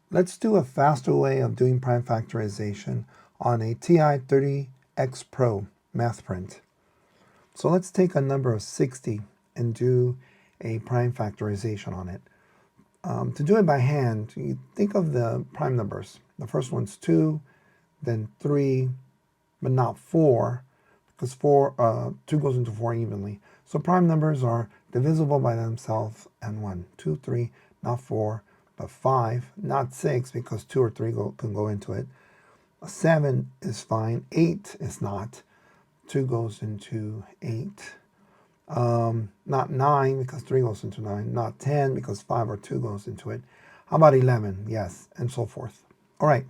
Let's do a faster way of doing prime factorization on a TI-30X Pro math print. So let's take a number of 60 and do a prime factorization on it. To do it by hand, you think of the prime numbers. The first one's 2, then 3, but not 4, because 2 goes into 4 evenly. So prime numbers are divisible by themselves and 1. 2, 3, not 4, but 5, not 6, because 2 or 3 can go into it. 7 is fine. 8 is not. 2 goes into 8. Not 9, because 3 goes into 9. Not 10, because 5 or 2 goes into it. How about 11? Yes, and so forth. All right,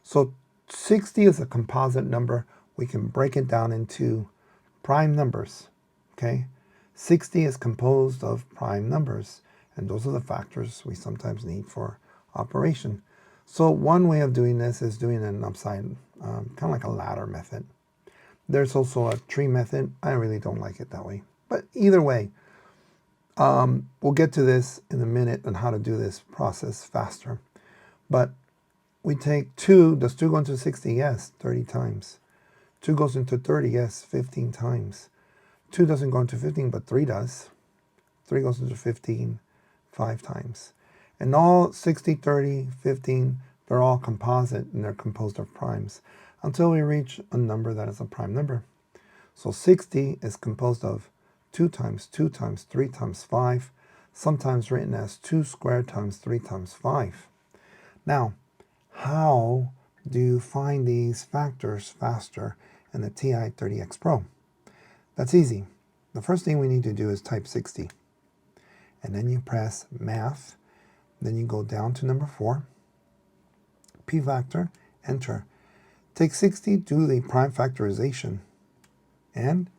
so 60 is a composite number. We can break it down into prime numbers, okay? 60 is composed of prime numbers, and those are the factors we sometimes need for operation. So one way of doing this is doing an upside, kind of like a ladder method. There's also a tree method. I really don't like it that way. But either way, we'll get to this in a minute on how to do this process faster. But we take 2, does 2 go into 60? Yes, 30 times. 2 goes into 30, yes, 15 times. 2 doesn't go into 15, but 3 does. 3 goes into 15, 5 times. And all 60, 30, 15, they're all composite and they're composed of primes until we reach a number that is a prime number. So 60 is composed of 2 times 2 times 3 times 5, sometimes written as 2 squared times 3 times 5. Now, how do you find these factors faster in the TI-30X Pro? That's easy. The first thing we need to do is type 60. And then you press Math. Then you go down to number 4. Pfactor, enter. Take 60, do the prime factorization. And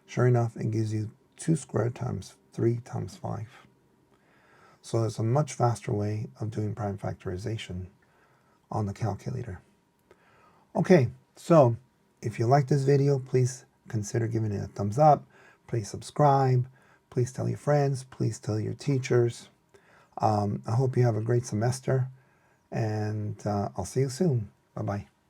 sure enough, it gives you 2 squared times 3 times 5. So there's a much faster way of doing prime factorization on the calculator. Okay, so if you like this video, please consider giving it a thumbs up. Please subscribe. Please tell your friends. Please tell your teachers. I hope you have a great semester, and I'll see you soon. Bye-bye.